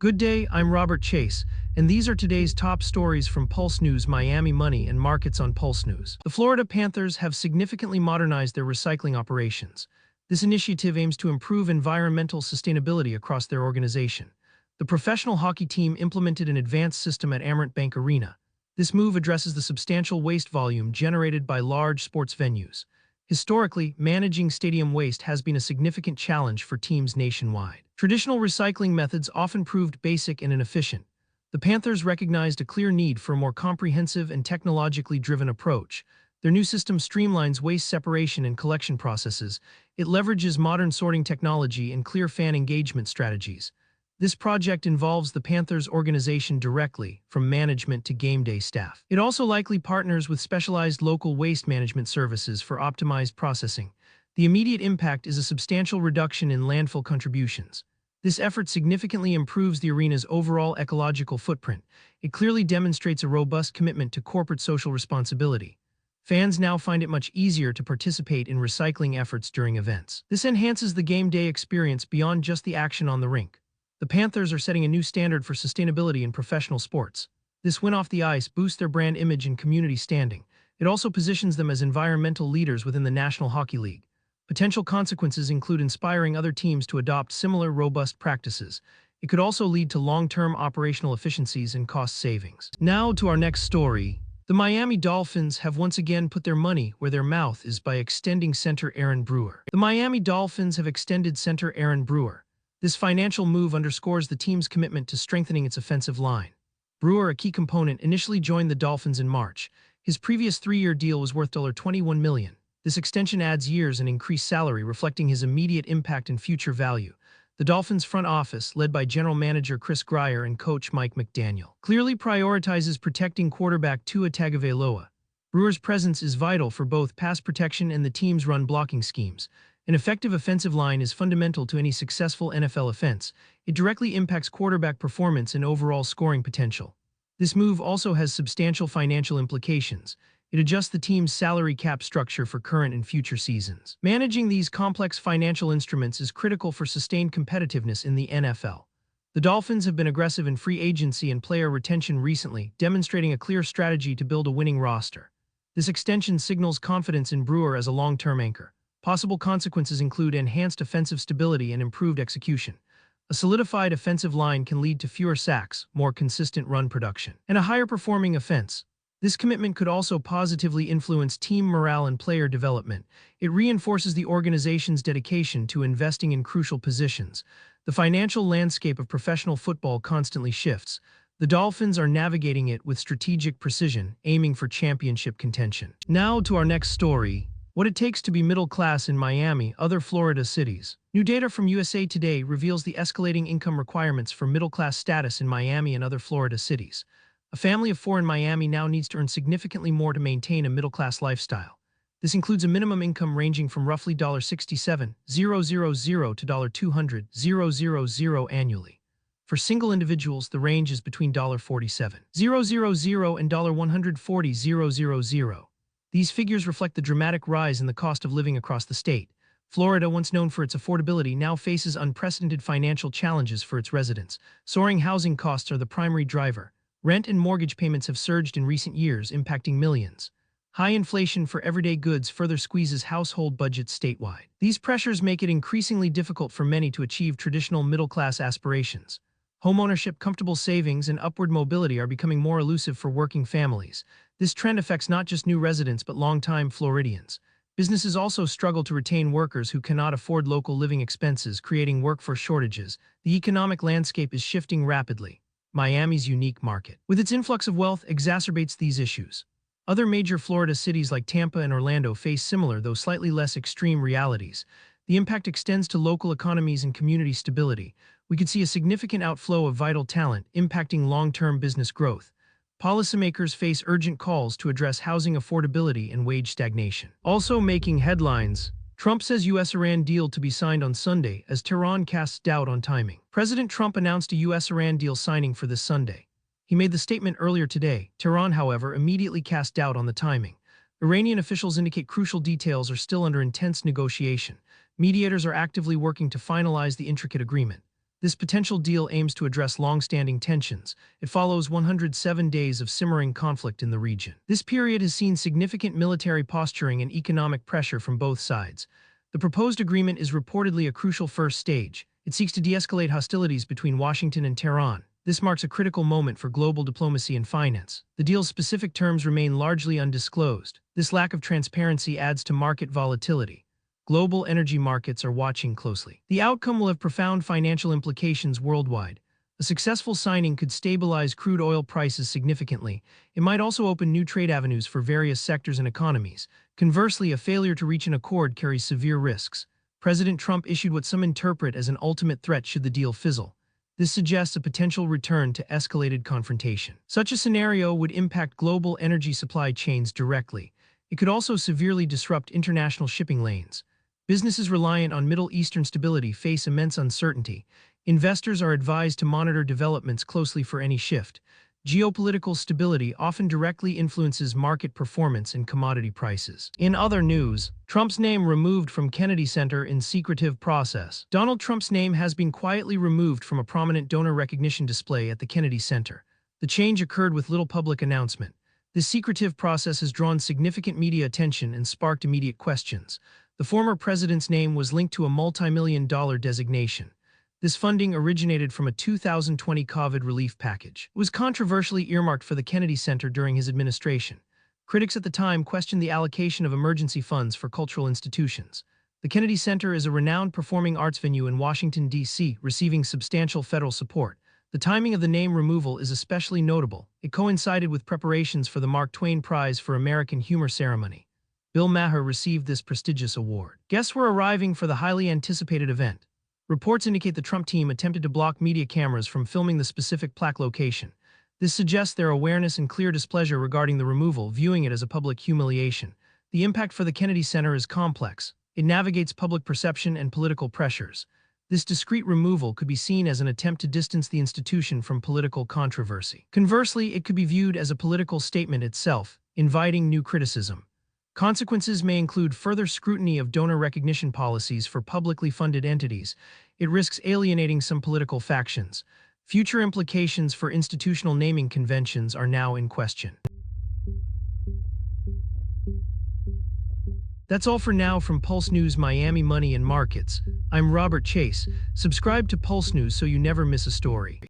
Good day, I'm Robert Chase, and these are today's top stories from PulseNews, Miami Money, and Markets on PulseNews. The Florida Panthers have significantly modernized their recycling operations. This initiative aims to improve environmental sustainability across their organization. The professional hockey team implemented an advanced system at Amerant Bank Arena. This move addresses the substantial waste volume generated by large sports venues. Historically, managing stadium waste has been a significant challenge for teams nationwide. Traditional recycling methods often proved basic and inefficient. The Panthers recognized a clear need for a more comprehensive and technologically driven approach. Their new system streamlines waste separation and collection processes. It leverages modern sorting technology and clear fan engagement strategies. This project involves the Panthers organization directly, from management to game day staff. It also likely partners with specialized local waste management services for optimized processing. The immediate impact is a substantial reduction in landfill contributions. This effort significantly improves the arena's overall ecological footprint. It clearly demonstrates a robust commitment to corporate social responsibility. Fans now find it much easier to participate in recycling efforts during events. This enhances the game day experience beyond just the action on the rink. The Panthers are setting a new standard for sustainability in professional sports. This win off the ice boosts their brand image and community standing. It also positions them as environmental leaders within the National Hockey League. Potential consequences include inspiring other teams to adopt similar robust practices. It could also lead to long-term operational efficiencies and cost savings. Now to our next story. The Miami Dolphins have once again put their money where their mouth is by extending center Aaron Brewer. The Miami Dolphins have extended center Aaron Brewer. This financial move underscores the team's commitment to strengthening its offensive line. Brewer, a key component, initially joined the Dolphins in March. His previous three-year deal was worth $21 million. This extension adds years and increased salary, reflecting his immediate impact and future value. The Dolphins' front office, led by General Manager Chris Grier and coach Mike McDaniel, clearly prioritizes protecting quarterback Tua Tagovailoa. Brewer's presence is vital for both pass protection and the team's run blocking schemes. An effective offensive line is fundamental to any successful NFL offense. It directly impacts quarterback performance and overall scoring potential. This move also has substantial financial implications. It adjusts the team's salary cap structure for current and future seasons. Managing these complex financial instruments is critical for sustained competitiveness in the NFL. The Dolphins have been aggressive in free agency and player retention recently, demonstrating a clear strategy to build a winning roster. This extension signals confidence in Brewer as a long-term anchor. Possible consequences include enhanced offensive stability and improved execution. A solidified offensive line can lead to fewer sacks, more consistent run production, and a higher-performing offense. This commitment could also positively influence team morale and player development. It reinforces the organization's dedication to investing in crucial positions. The financial landscape of professional football constantly shifts. The Dolphins are navigating it with strategic precision, aiming for championship contention. Now to our next story. What it takes to be middle class in Miami, other Florida cities. New data from USA Today reveals the escalating income requirements for middle-class status in Miami and other Florida cities. A family of four in Miami now needs to earn significantly more to maintain a middle-class lifestyle. This includes a minimum income ranging from roughly $67,000 to $200,000 annually. For single individuals, the range is between $47,000 and $140,000. These figures reflect the dramatic rise in the cost of living across the state. Florida, once known for its affordability, now faces unprecedented financial challenges for its residents. Soaring housing costs are the primary driver. Rent and mortgage payments have surged in recent years, impacting millions. High inflation for everyday goods further squeezes household budgets statewide. These pressures make it increasingly difficult for many to achieve traditional middle-class aspirations. Homeownership, comfortable savings, and upward mobility are becoming more elusive for working families. This trend affects not just new residents but longtime Floridians. Businesses also struggle to retain workers who cannot afford local living expenses, creating workforce shortages. The economic landscape is shifting rapidly. Miami's unique market, with its influx of wealth, exacerbates these issues. Other major Florida cities like Tampa and Orlando face similar, though slightly less extreme, realities. The impact extends to local economies and community stability. We could see a significant outflow of vital talent, impacting long-term business growth. Policymakers face urgent calls to address housing affordability and wage stagnation. Also making headlines, Trump says U.S.-Iran deal to be signed on Sunday as Tehran casts doubt on timing. President Trump announced a U.S.-Iran deal signing for this Sunday. He made the statement earlier today. Tehran, however, immediately cast doubt on the timing. Iranian officials indicate crucial details are still under intense negotiation. Mediators are actively working to finalize the intricate agreement. This potential deal aims to address long-standing tensions. It follows 107 days of simmering conflict in the region. This period has seen significant military posturing and economic pressure from both sides. The proposed agreement is reportedly a crucial first stage. It seeks to de-escalate hostilities between Washington and Tehran. This marks a critical moment for global diplomacy and finance. The deal's specific terms remain largely undisclosed. This lack of transparency adds to market volatility. Global energy markets are watching closely. The outcome will have profound financial implications worldwide. A successful signing could stabilize crude oil prices significantly. It might also open new trade avenues for various sectors and economies. Conversely, a failure to reach an accord carries severe risks. President Trump issued what some interpret as an ultimate threat should the deal fizzle. This suggests a potential return to escalated confrontation. Such a scenario would impact global energy supply chains directly. It could also severely disrupt international shipping lanes. Businesses reliant on Middle Eastern stability face immense uncertainty. Investors are advised to monitor developments closely for any shift. Geopolitical stability often directly influences market performance and commodity prices. In other news, Trump's name removed from Kennedy Center in secretive process. Donald Trump's name has been quietly removed from a prominent donor recognition display at the Kennedy Center. The change occurred with little public announcement. This secretive process has drawn significant media attention and sparked immediate questions. The former president's name was linked to a multi-million-dollar designation. This funding originated from a 2020 COVID relief package. It was controversially earmarked for the Kennedy Center during his administration. Critics at the time questioned the allocation of emergency funds for cultural institutions. The Kennedy Center is a renowned performing arts venue in Washington, D.C., receiving substantial federal support. The timing of the name removal is especially notable. It coincided with preparations for the Mark Twain Prize for American Humor ceremony. Bill Maher received this prestigious award. Guests were arriving for the highly anticipated event. Reports indicate the Trump team attempted to block media cameras from filming the specific plaque location. This suggests their awareness and clear displeasure regarding the removal, viewing it as a public humiliation. The impact for the Kennedy Center is complex. It navigates public perception and political pressures. This discreet removal could be seen as an attempt to distance the institution from political controversy. Conversely, it could be viewed as a political statement itself, inviting new criticism. Consequences may include further scrutiny of donor recognition policies for publicly funded entities. It risks alienating some political factions. Future implications for institutional naming conventions are now in question. That's all for now from Pulse News Miami Money and Markets. I'm Robert Chase. Subscribe to Pulse News so you never miss a story.